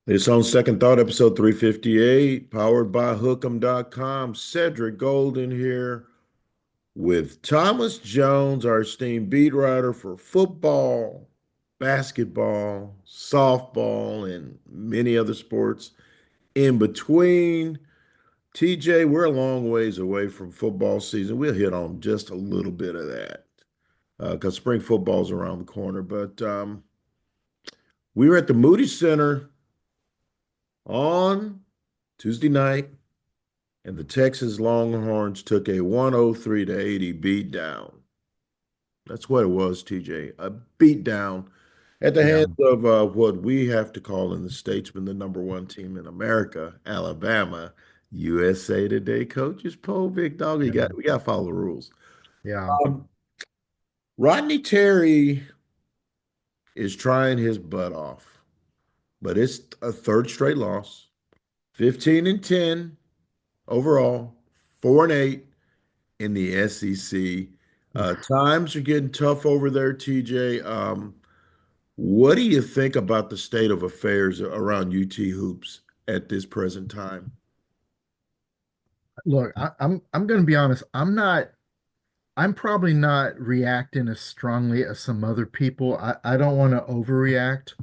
It's on Second Thought, episode 358, powered by Hook'em.com. Cedric Golden here with Thomas Jones, our esteemed beat writer for football, basketball, softball, and many other sports in between. TJ, we're a long ways away from football season. We'll hit on just a little bit of that because spring football's around the corner. But we were at the Moody Center on Tuesday night, and the Texas Longhorns took a 103 to 80 beat down. That's what it was, TJ. A beat down at the Yeah. hands of what we have to call in the Statesman the number one team in America, Alabama. USA Today coaches poll, big dog. Yeah. We got to follow the rules. Yeah. Um, Rodney Terry is trying his butt off, but it's a third straight loss. 15-10 overall, 4-8 in the SEC. Oof. Times are getting tough over there, TJ. What do you think about the state of affairs around UT hoops at this present time? Look, I'm going to be honest. I'm probably not reacting as strongly as some other people. I don't want to overreact.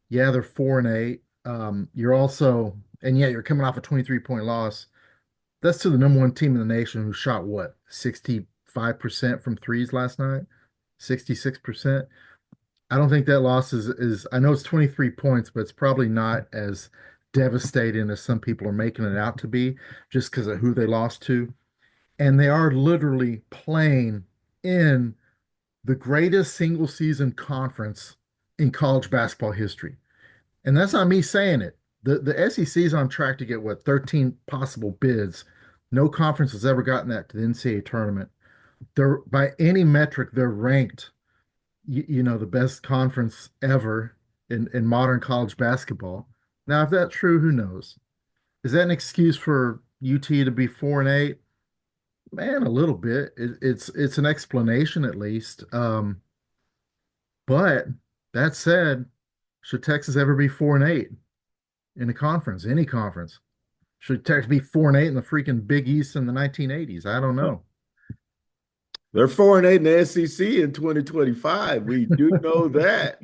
Yeah, they're 4-8. You're also, and yet you're coming off a 23-point loss. That's to the number one team in the nation who shot what, 65% from threes last night? 66%. I don't think that loss is I know it's 23 points, but it's probably not as devastating as some people are making it out to be just because of who they lost to. And they are literally playing in the greatest single season conference in college basketball history. And that's not me saying it. The SEC is on track to get what 13 possible bids. No conference has ever gotten that to the NCAA tournament. They're by any metric, they're ranked the best conference ever in modern college basketball. Now, if that's true, who knows? Is that an excuse for UT to be 4-8? Man, a little bit. It's an explanation at least. But that said, should Texas ever be 4-8 in a conference, any conference? Should Texas be 4-8 in the freaking Big East in the 1980s? I don't know. They're 4-8 in the SEC in 2025. We do know that.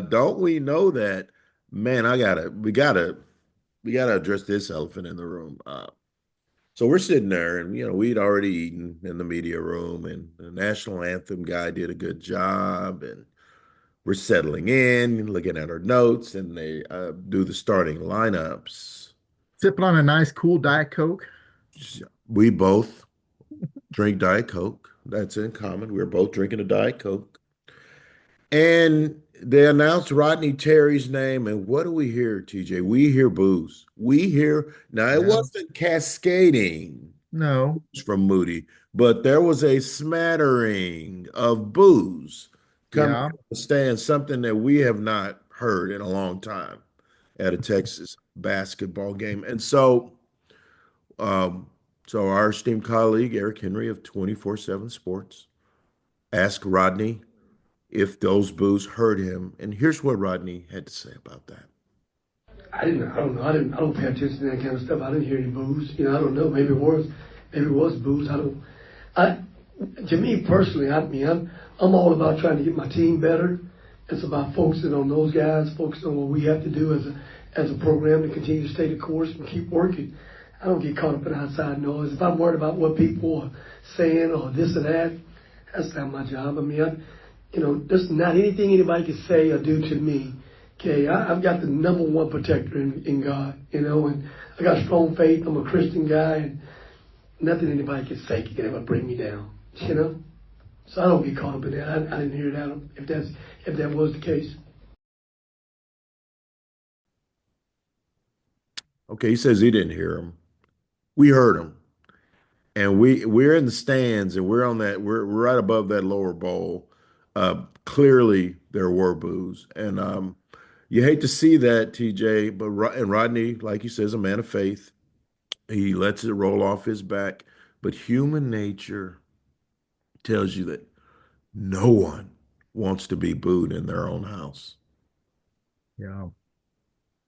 Don't we know that? Man, we gotta address this elephant in the room. So we're sitting there, and we'd already eaten in the media room, and the national anthem guy did a good job, and we're settling in, looking at our notes, and they do the starting lineups. Sipping on a nice cool Diet Coke. We both drink Diet Coke. That's in common. We're both drinking a Diet Coke. And they announced Rodney Terry's name, and what do we hear, TJ? We hear booze. We hear now it Yeah. wasn't cascading No. from Moody, but there was a smattering of booze coming Yeah. from the stand, something that we have not heard in a long time at a Texas basketball game. And um, so our esteemed colleague Eric Henry of 24/7 Sports asked Rodney if those boos hurt him, and here's what Rodney had to say about that. I don't know. I don't pay attention to that kind of stuff. I didn't hear any boos. I don't know. Maybe it was boos. I, to me personally, I'm all about trying to get my team better. It's about focusing on those guys, focusing on what we have to do as a program to continue to stay the course and keep working. I don't get caught up in outside noise. If I'm worried about what people are saying or this or that, that's not my job. There's not anything anybody can say or do to me. Okay, I've got the number one protector in God, and I got strong faith. I'm a Christian guy, and nothing anybody can say can ever bring me down. So I don't get caught up in that. I didn't hear that if that was the case. Okay, he says he didn't hear him. We heard him, and we're in the stands, and we're right above that lower bowl. Clearly, there were boos, and you hate to see that, TJ. But and Rodney, like you says, a man of faith. He lets it roll off his back. But human nature tells you that no one wants to be booed in their own house. Yeah.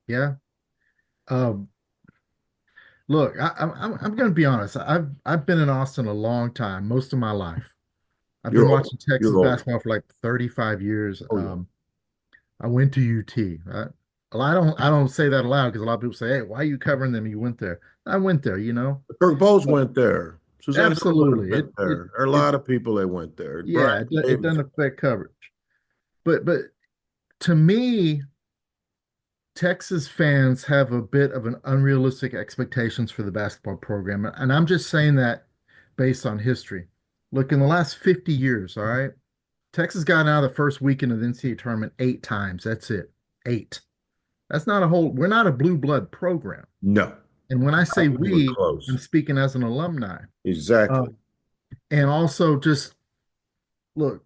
Yeah. Um, Look, I'm going to be honest. I've been in Austin a long time, most of my life. I've been You're old. watching Texas You're old. basketball for like 35 years. Oh yeah. I went to UT. I don't say that aloud because a lot of people say, "Hey, why are you covering them? You went there." I went there, you know. Kirk Bowles went there. Suzanne Hillenbrand Absolutely. went there. There are a It lot of people that went there. Brian yeah, it Davis. doesn't affect coverage. But to me, Texas fans have a bit of an unrealistic expectations for the basketball program. And I'm just saying that based on history. Look, in the last 50 years, all right, Texas got out of the first weekend of the NCAA tournament 8 times. That's it. Eight. That's not a whole, we're not a blue blood program. No, And when I say not even we, I'm close. speaking as an alumni. Exactly. And also just look,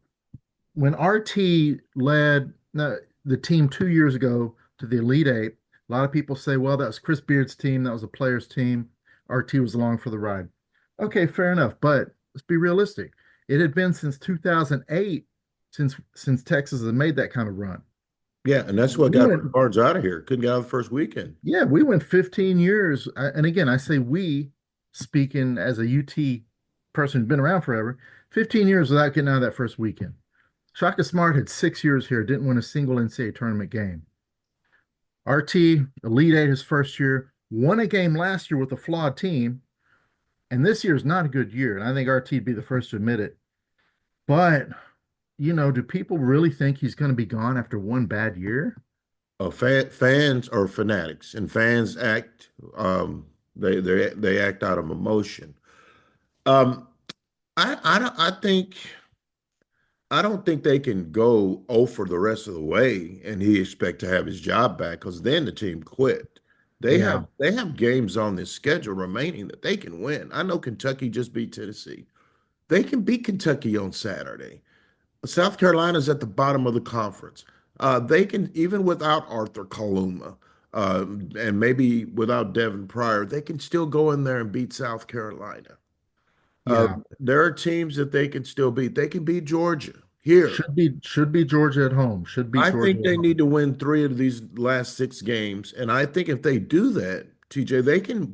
when RT led the team 2 years ago to the Elite Eight, a lot of people say, well, that was Chris Beard's team. That was a player's team. RT was along for the ride. Okay, fair enough. But let's be realistic. It had been since 2008 since Texas had made that kind of run. Yeah, and that's what We got went, Barnes out of here. Couldn't get out of the first weekend. yeah, we went 15 years. And again, I say we, speaking as a UT person who's been around forever, 15 years without getting out of that first weekend. Shaka Smart had 6 years here, didn't win a single NCAA tournament game. RT, Elite Eight his first year, won a game last year with a flawed team, and this year is not a good year. And I think RT'd be the first to admit it. But, do people really think he's going to be gone after one bad year? Fans are fanatics, and fans act. They act out of emotion. Um, I don't think they can go 0 for the rest of the way, and he expect to have his job back because then the team quit. They Yeah, have they have games on this schedule remaining that they can win. I know Kentucky just beat Tennessee. They can beat Kentucky on Saturday. South Carolina's at the bottom of the conference. They can, even without Arthur Kaluma, and maybe without Devin Pryor, they can still go in there and beat South Carolina. Uh, yeah. there are teams that they can still beat. They can beat Georgia here. Should be Georgia at home. Should beat I Georgia think at they home. need to win 3 of these last 6 games, and I think if they do that, TJ,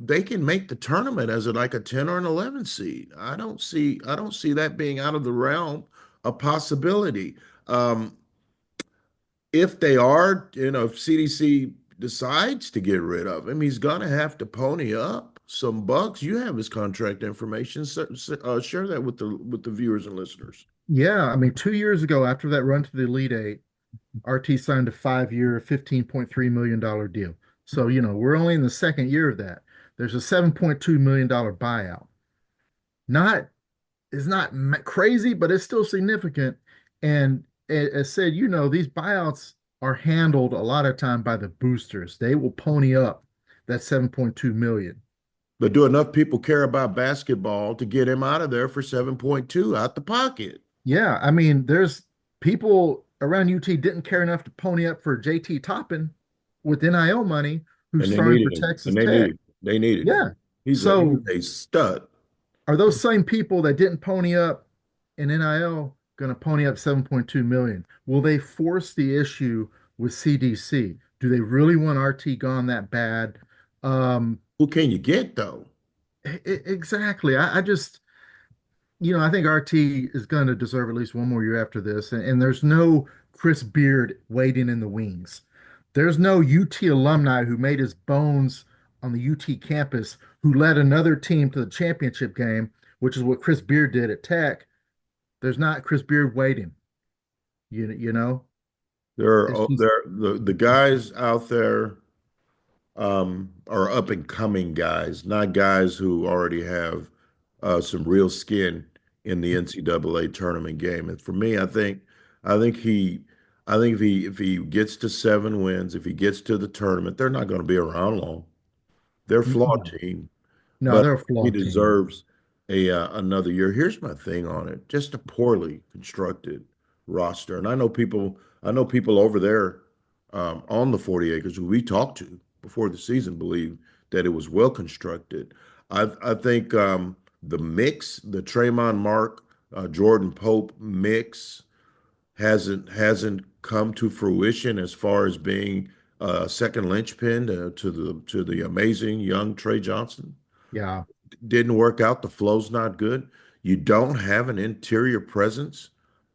they can make the tournament as like a 10 or an 11 seed. I don't see that being out of the realm of possibility. Um, if they are, if CDC decides to get rid of him, he's gonna have to pony up some bucks. You have his contract information. Share that with the viewers and listeners. Yeah, I mean, 2 years ago, after that run to the Elite Eight, RT signed a 5 year, $15.3 million deal. So, we're only in the second year of that. There's a $7.2 million buyout. Not It's not crazy, but it's still significant. And as said, these buyouts are handled a lot of time by the boosters. They will pony up that 7.2 million. But do enough people care about basketball to get him out of there for 7.2 out the pocket? Yeah, I mean, there's people around UT didn't care enough to pony up for JT Toppin with NIL money, who's And they starting for needed him. And Texas they Tech. needed they needed Yeah. him. He's a So he's a stud. are those same people that didn't pony up in NIL going to pony up 7.2 million? Will they force the issue with CDC? Do they really want RT gone that bad? Um, Who can you get though? exactly. I just, I think RT is going to deserve at least one more year after this. And there's no Chris Beard waiting in the wings. There's no UT alumni who made his bones on the UT campus who led another team to the championship game, which is what Chris Beard did at Tech. There's not Chris Beard waiting. You know, it's just The guys out there are up and coming guys, not guys who already have some real skin in the NCAA tournament game. And for me, I think he, I think if he gets to 7 wins, if he gets to the tournament, they're not going to be around long. They're a flawed no, team, no, but they're a he flawed team. deserves another year. Here's my thing on it: just a poorly constructed roster. And I know people over there on the 40 acres who we talked to before the season believe that it was well constructed. I think the mix, the Tremont Mark, Jordan Pope mix hasn't come to fruition as far as being second linchpin to the amazing young Trey Johnson. Yeah. Didn't work out. The flow's not good. You don't have an interior presence.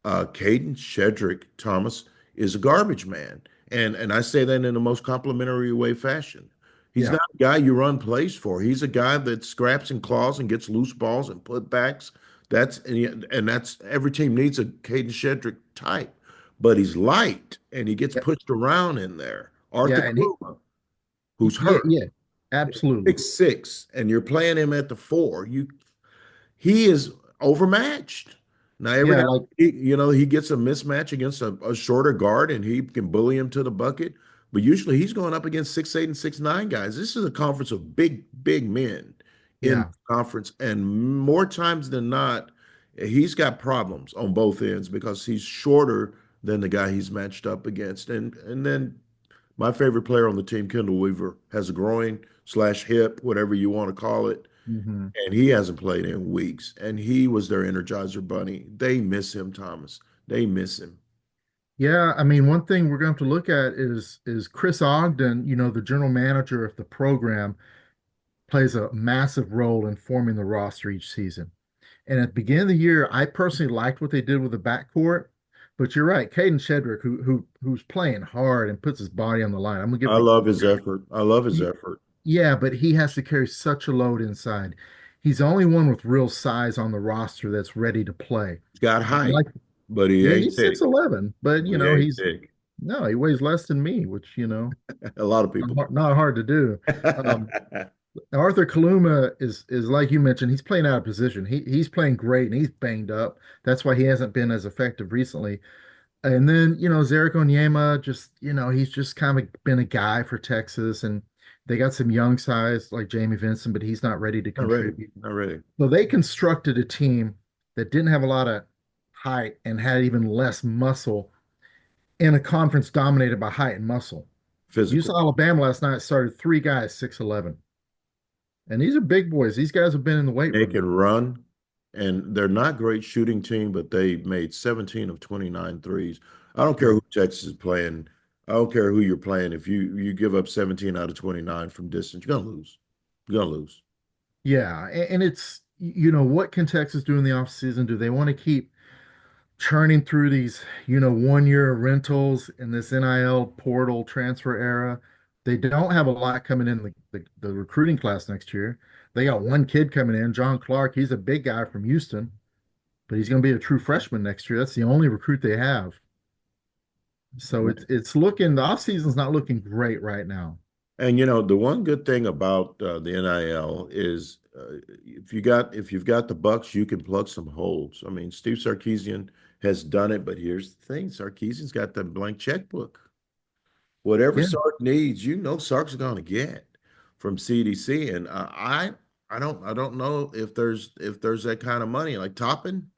Caden Shedrick Thomas is a garbage man, and I say that in the most complimentary way fashion. He's Yeah. not a guy you run plays for. He's a guy that scraps and claws and gets loose balls and putbacks. That's every team needs a Caden Shedrick type, but he's light and he gets Yeah. pushed around in there. Yeah. Arthur And he, Kluma, who's yeah, hurt, yeah, absolutely. 6'6", and you're playing him at the four. He is overmatched. Now, every Yeah. now Like, he gets a mismatch against a shorter guard and he can bully him to the bucket. But usually he's going up against 6'8" and 6'9" guys. This is a conference of big, big men in the yeah. conference. And more times than not, he's got problems on both ends because he's shorter than the guy he's matched up against. And then my favorite player on the team, Kendall Weaver, has a groin slash hip, whatever you want to call it, Hmm. and he hasn't played in weeks. And he was their Energizer bunny. They miss him, Thomas. They miss him. Yeah. I mean, one thing we're going to have to look at is Chris Ogden, the general manager of the program, plays a massive role in forming the roster each season. And at the beginning of the year, I personally liked what they did with the backcourt. But you're right, Caden Shedrick, who's playing hard and puts his body on the line. I'm gonna give I the love his effort. I love his effort. yeah, but he has to carry such a load inside. He's the only one with real size on the roster that's ready to play. He's got I height, like, but he yeah, ain't he's thick. 6'11", but He ain't he's thick. no, he weighs less than me, which A lot of people. not hard to do. Um, Arthur Kaluma is like you mentioned, he's playing out of position. He's playing great and he's banged up. That's why he hasn't been as effective recently. And then, Zarek Onyema, just, he's just kind of been a guy for Texas. And they got some young size like Jamie Vincent, but he's not ready to Not ready. contribute. Not ready. So they constructed a team that didn't have a lot of height and had even less muscle in a conference dominated by height and muscle. You Physical. saw Alabama last night started three guys, 6'11". And these are big boys. These guys have been in the weight They room. can run, and they're not great shooting team, but they made 17 of 29 threes. I don't care Yeah. who Texas is playing. I don't care who you're playing. If you give up 17 out of 29 from distance, you're gonna lose. You're gonna lose. Yeah. And it's, what can Texas do in the offseason? Do they want to keep churning through these, 1 year rentals in this NIL portal transfer era? They don't have a lot coming in the recruiting class next year. They got one kid coming in, John Clark. He's a big guy from Houston, but he's going to be a true freshman next year. That's the only recruit they have. So it's looking, the offseason's not looking great right now. And the one good thing about the NIL is if you've got the Bucks, you can plug some holes. I mean, Steve Sarkisian has done it, but here's the thing: Sarkisian's got the blank checkbook. Whatever Yeah. Sark needs, Sark's going to get from CDC. And I don't know if there's that kind of money like Toppin.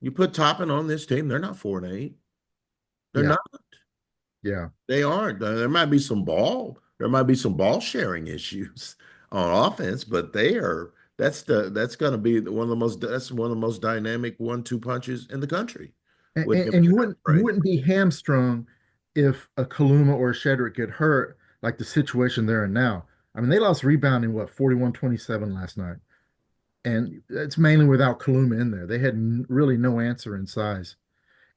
You put Toppin on this team, they're not 4-8. They're Yeah. not. Yeah. They aren't. There might be some ball. There might be some ball sharing issues on offense, but they are. That's going to be one of the most. That's one of the most dynamic 1-2 punches in the country And, with and, him and and you wouldn't you Trey. wouldn't be hamstrung if a Kaluma or a Shedrick get hurt, like the situation they're in now. I mean, they lost rebounding, 41-27 last night. And it's mainly without Kaluma in there. They had really no answer in size.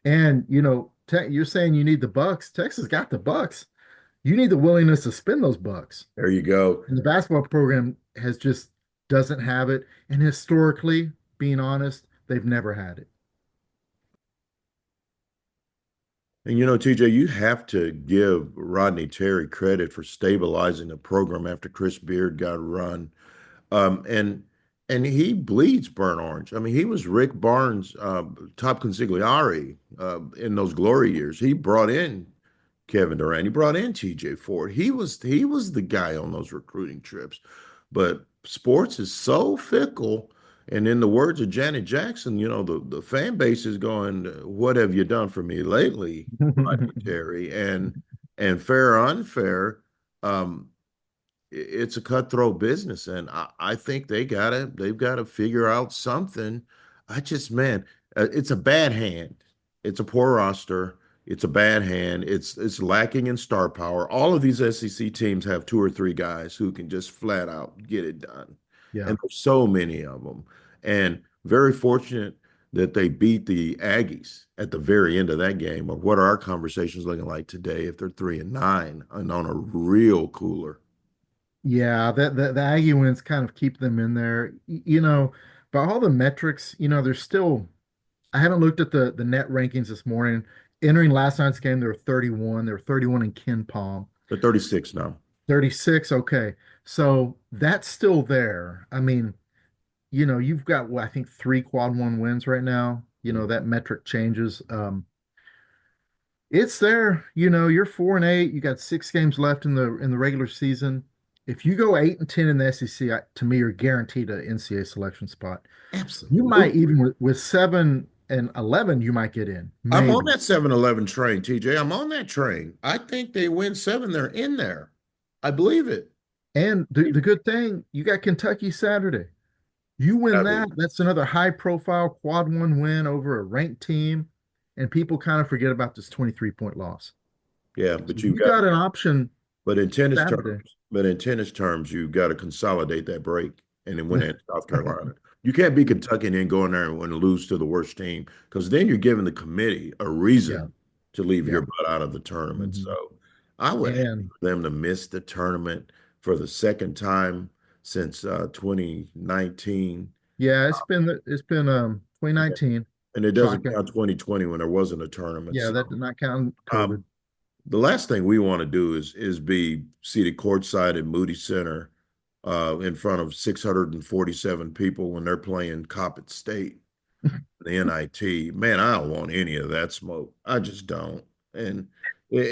And you're saying you need the Bucks. Texas got the Bucks. You need the willingness to spend those Bucks. There you go. And the basketball program has just doesn't have it. And historically, being honest, they've never had it. And TJ, you have to give Rodney Terry credit for stabilizing the program after Chris Beard got run. And he bleeds burnt orange. I mean, he was Rick Barnes' top consigliere in those glory years. He brought in Kevin Durant. He brought in TJ Ford. He was the guy on those recruiting trips. But sports is so fickle. And in the words of Janet Jackson, the fan base is going, "What have you done for me lately, Rodney Terry?" And fair or unfair, um, it's a cutthroat business, and I think they've got to figure out something. Man, it's a bad hand. It's a poor roster. It's a bad hand. It's lacking in star power. All of these SEC teams have two or three guys who can just flat out get it done. Yeah. And there's so many of them. And very fortunate that they beat the Aggies at the very end of that game. Or what are our conversations looking like today if they're 3-9 and on a real cooler? Yeah, the Aggie wins kind of keep them in there. You know, by all the metrics, there's still I haven't looked at the net rankings this morning. Entering last night's game, they were 31. They were 31 in Ken Palm. They're 36 now. 36, okay. So that's still there. I mean, you've got I think three quad one wins right now. That metric changes. It's there. You're 4-8. You got 6 games left in the regular season. If you go 8-10 in the SEC, to me, you're guaranteed an NCAA selection spot. You might Absolutely. even with 7-11, you might get in. I'm on Maybe. that 7-11 train, TJ. I'm on that train. I think they win seven. They're in there. I believe it. And the good thing, you got Kentucky Saturday. You win Gotta be. that, that's another high profile quad one win over a ranked team. And people kind of forget about this 23-point loss. Yeah, So but you've you got got an option but in tennis Saturday. terms, you've got to consolidate that break and then win at South Carolina. You can't be Kentucky and then go in there and lose to the worst team because then you're giving the committee a Yeah, reason to leave yeah. your butt out of the tournament. Mhm. So I would hate And for them to miss the tournament for the second time since 2019. yeah, it's been Yeah. 2019. And it doesn't Shocking. count 2020 when there wasn't a tournament. Yeah, So that did not count COVID. um, the last thing we want to do is be seated courtside at Moody Center in front of 647 people when they're playing Coppet State, the NIT. Man, I don't want any of that smoke. I just don't. And Yeah.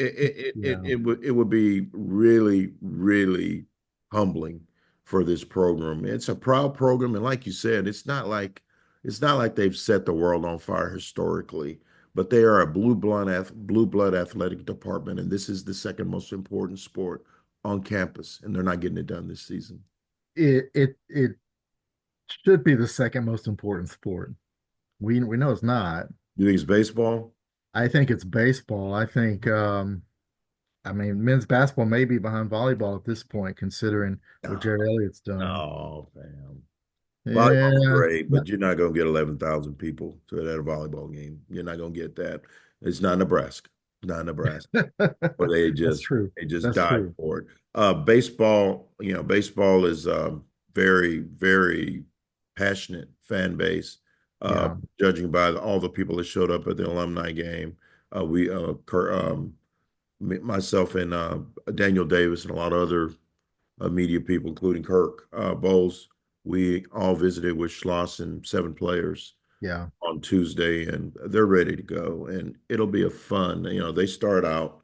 it would be really, really humbling for this program. It's a proud program, and like you said, it's not like they've set the world on fire historically, but they are a blue blood athletic department, and this is the second most important sport on campus, and they're not getting it done this season. It should be the second most important sport. We know it's not. You think it's baseball? I think it's baseball. I mean, men's basketball may be behind volleyball at this point, considering what No, Jared Elliott's done. no, fam. Volleyball's Yeah, great, but you're not going to get 11,000 people to at a volleyball game. You're not going to get that. It's not Nebraska. It's not Nebraska. Or that's true. they just That's died true. for it. Baseball, baseball is very, very passionate fan base. Yeah, Judging by all the people that showed up at the alumni game, we, myself and Daniel Davis and a lot of other media people, including Kirk Bowles, we all visited with Schloss and 7 players yeah, on Tuesday, and they're ready to go. And it'll be a fun. They start out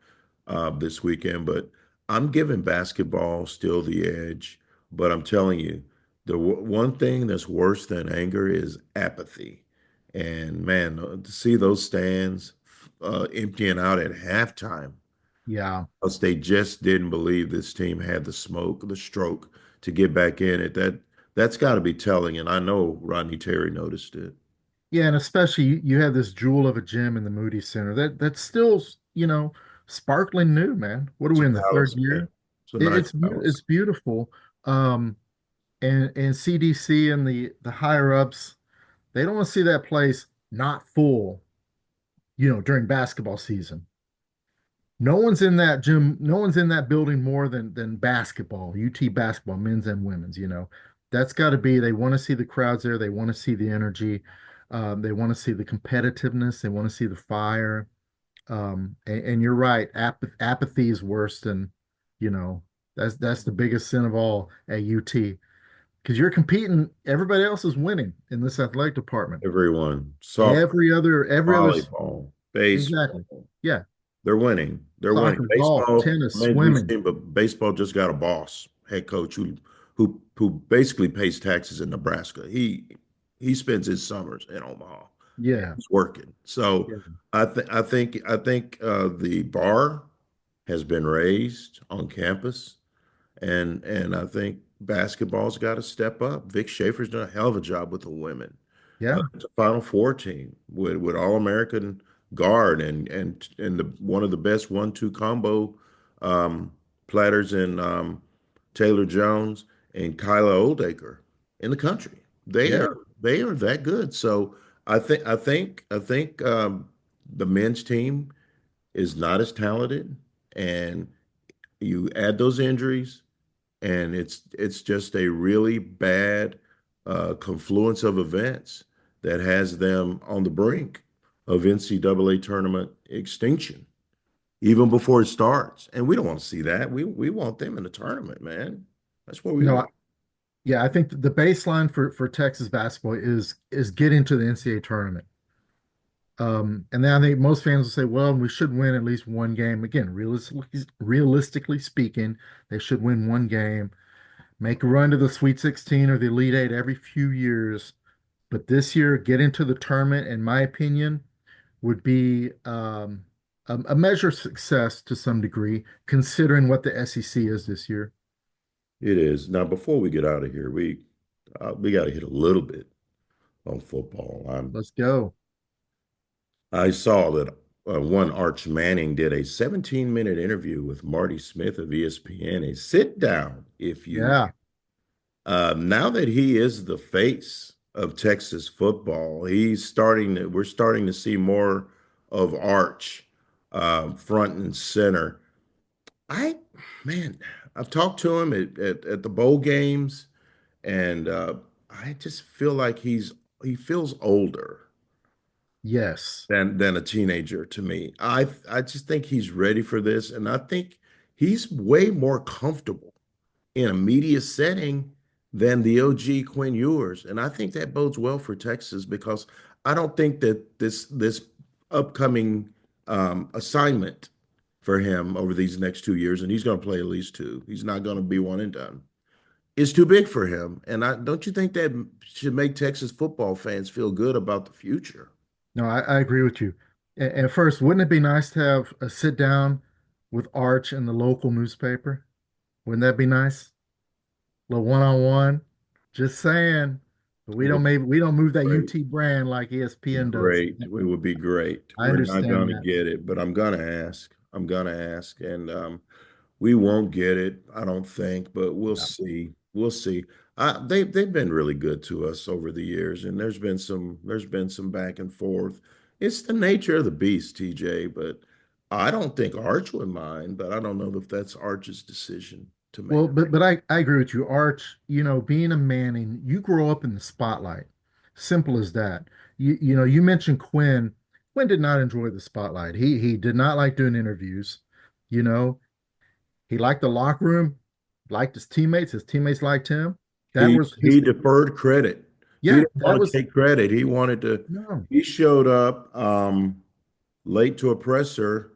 this weekend, but I'm giving basketball still the edge. But I'm telling you, the one thing that's worse than anger is apathy. And man, to see those stands emptying out at halftime, yeah. because they just didn't believe this team had the smoke, the stroke to get back in it. That's got to be telling. And I know Rodney Terry noticed it. Yeah, and especially you have this jewel of a gym in the Moody Center that's still, sparkling new, man. What are It's we a in the third palace, man. year? It's a nice It's palace. beautiful. Um, and CDC and the higher ups, they don't want to see that place not full, during basketball season. No one's in that gym, no one's in that building more than basketball, UT basketball, men's and women's. That's got to be, they want to see the crowds there, they want to see the energy, they want to see the competitiveness, they want to see the fire. And you're right, apathy is worse than, you know, that's the biggest sin of all at UT because you're competing, everybody else is winning in this athletic department. Everyone, soccer, Every other, volleyball, exactly. baseball. Yeah. They're winning. They're winning. Soccer, golf, Baseball tennis, remains to be swimming. seen, but baseball just got a boss, head coach who basically pays taxes in Nebraska. He spends his summers in Omaha. Yeah. He's working. So Yeah. I think the bar has been raised on campus, and I think basketball's got to step up. Vic Schaefer's done a hell of a job with the women. Yeah. It's a Final Four team with All American guard and the one of the best 1-2 combo um, platters in Taylor Jones and Kyla Oldacre in the country. They Yeah. are they are that good. So I think the men's team is not as talented, and you add those injuries, and it's just a really bad confluence of events that has them on the brink of NCAA tournament extinction, even before it starts. And we don't want to see that. We want them in the tournament, man. That's what we No, want. yeah, I think the baseline for Texas basketball is getting to the NCAA tournament. And then I think most fans will say, well, we should win at least one game. Again, realistically speaking, they should win one game, make a run to the Sweet 16 or the Elite Eight every few years. But this year, get into the tournament, in my opinion, would be a measure of success to some degree, considering what the SEC is this year. It is. Now, before we get out of here, we got to hit a little bit on football. Let's go. I saw that one Arch Manning did a 17-minute interview with Marty Smith of ESPN, a sit down, if you. Yeah. Now that he is the face of Texas football, we're starting to see more of Arch front and center. I, man, I've talked to him at the bowl games, and I just feel like he feels older Yes. than a teenager to me. I just think he's ready for this, and I think he's way more comfortable in a media setting than the OG Quinn Ewers, and I think that bodes well for Texas because I don't think that this upcoming assignment for him over these next 2 years, and he's going to play at least two. He's not going to be one and done. It's too big for him, and I don't you think that should make Texas football fans feel good about the future? No, I agree with you. And first, wouldn't it be nice to have a sit down with Arch in the local newspaper? Wouldn't that be nice? A little one-on-one. Just saying. But It would be we don't move that great. UT brand like ESPN does. Great. It would be great. I We're not understand going to that. get it, but I'm going to ask. I'm going to ask. And we won't get it, I don't think, but we'll Yeah. see. We'll see. They've been really good to us over the years, and there's been some back and forth. It's the nature of the beast, TJ, but I don't think Arch would mind, but I don't know if that's Arch's decision to make. Well, but I agree with you. Arch, being a Manning, you grow up in the spotlight. Simple as that. You mentioned Quinn. Quinn did not enjoy the spotlight. He did not like doing interviews. You know, he liked the locker room, liked his teammates. His teammates liked him. That He was his, he deferred credit. He yeah, didn't that want to was take credit. He wanted to. no. He showed up late to a presser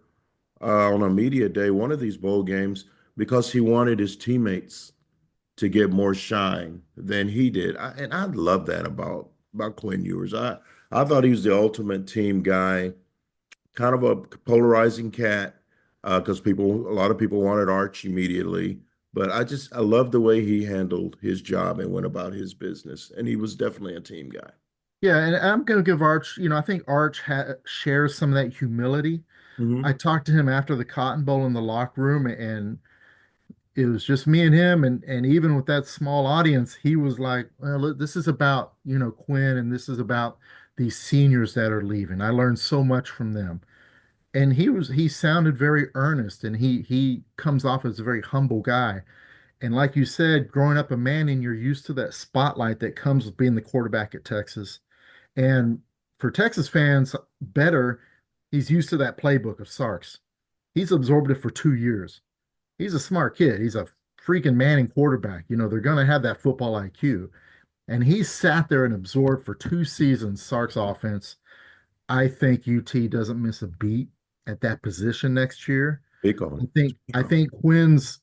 on a media day, one of these bowl games, because he wanted his teammates to get more shine than he did. And I love that about Quinn Ewers. I thought he was the ultimate team guy, kind of a polarizing cat, because a lot of people wanted Arch immediately. But I love the way he handled his job and went about his business. And he was definitely a team guy. Yeah, and I'm going to give Arch, I think Arch shares some of that humility. I Hmm. talked to him after the Cotton Bowl in the locker room, and it was just me and him. And even with that small audience, he was like, well, look, this is about, Quinn, and this is about these seniors that are leaving. I learned so much from them. And he sounded very earnest, and he comes off as a very humble guy. And like you said, growing up a Manning, you're used to that spotlight that comes with being the quarterback at Texas. And for Texas fans, better, he's used to that playbook of Sark's. He's absorbed it for 2 years. He's a smart kid. He's a freaking Manning quarterback. They're going to have that football IQ. And he sat there and absorbed for 2 seasons Sark's offense. I think UT doesn't miss a beat at that position next year. Speak on it. Speak I on think Quinn's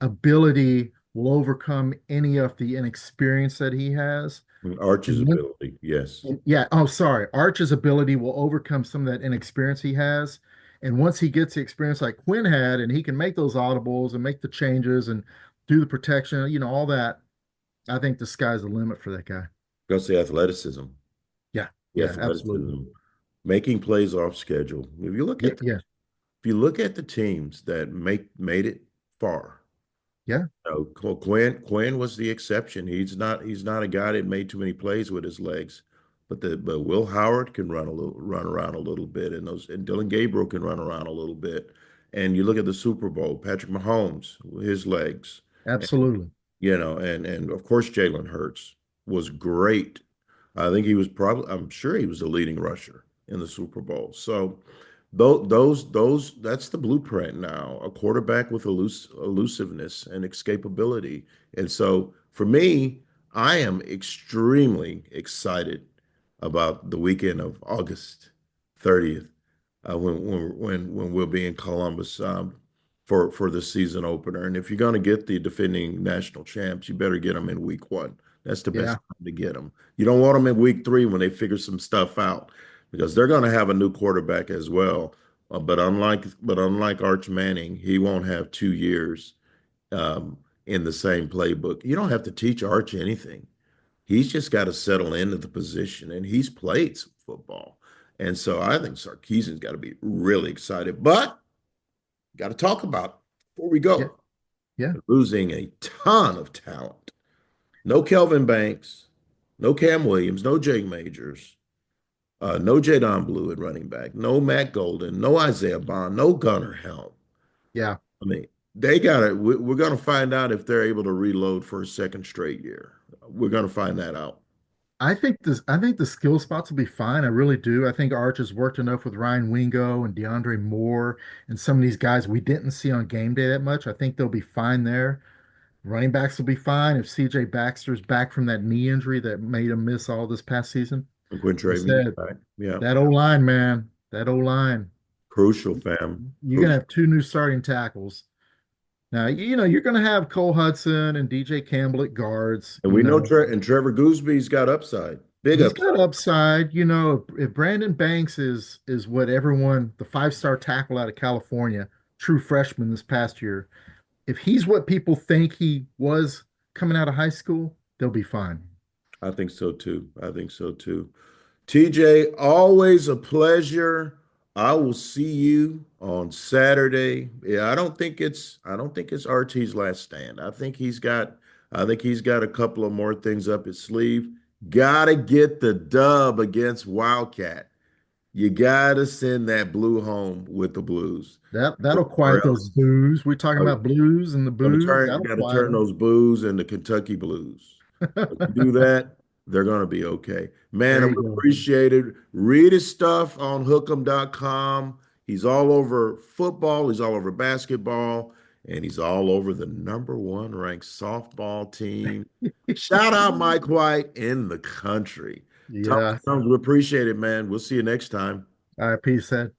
ability will overcome any of the inexperience that he has. it. Arch's And when, ability, yes. yeah, oh, sorry. Arch's ability will overcome some of that inexperience he has. And once he gets the experience like Quinn had, and he can make those audibles and make the changes and do the protection, all that, I think the sky's the limit for that guy. Because the athleticism. Yeah, The yeah, absolutely. athleticism. making plays off schedule. Yeah, yeah, If you look at the teams that made it far, yeah, Quinn was the exception. He's not a guy that made too many plays with his legs. But Will Howard can run around a little bit, and Dylan Gabriel can run around a little bit. And you look at the Super Bowl, Patrick Mahomes, his legs, and absolutely. and of course Jalen Hurts was great. I'm sure he was the leading rusher in the Super Bowl. So that's the blueprint now, a quarterback with elusiveness and escapability. And so for me, I am extremely excited about the weekend of August 30th, when we'll be in Columbus, for the season opener. And if you're going to get the defending national champs, you better get them in week one. That's the best Yeah, time to get them. You don't want them in week three when they figure some stuff out, because they're going to have a new quarterback as well. But unlike Arch Manning, he won't have 2 years in the same playbook. You don't have to teach Arch anything. He's just got to settle into the position, and he's played some football. And so I think Sarkisian's got to be really excited. But got to talk about it before we yeah, go. yeah, They're losing a ton of talent. No Kelvin Banks, no Cam Williams, no Jake Majors, no Jadon Blue at running back, no Matt Golden, no Isaiah Bond, no Gunnar Helm. yeah. I mean, they got it. We're going to find out if they're able to reload for a second straight year. We're going to find that out. I think the skill spots will be fine. I really do. I think Arch has worked enough with Ryan Wingo and DeAndre Moore and some of these guys we didn't see on game day that much. I think they'll be fine there. Running backs will be fine if CJ Baxter's back from that knee injury that made him miss all this past season. Quinn I said, back. Yeah, that O line, man, that O line. crucial, fam. You're gonna Crucial. have two new starting tackles. Now, you're gonna have Cole Hudson and DJ Campbell at guards, And we know Trevor Goosby's got upside, big He's got upside. upside. If Brandon Banks is what everyone, the five-star tackle out of California, true freshman this past year, if he's what people think he was coming out of high school, they'll be fine. I think so too. I think so too. TJ, always a pleasure. I will see you on Saturday. Yeah, I don't think it's RT's last stand. I think he's got a couple of more things up his sleeve. Gotta get the dub against Wildcat. You gotta send that blue home with the Blues. That'll Or quiet those else, boos. We're talking about blues and the Gotta boos. turn, That'll gotta quiet turn them. those blues into Kentucky blues. If you do that, they're gonna be okay. Man, There I you really go. appreciate it. Read his stuff on hookem.com. He's all over football, he's all over basketball, and he's all over the number one ranked softball team. Shout out Mike White in the country. Thomas Yeah. Jones, we appreciate it, man. We'll see you next time. All right. Peace. Ed.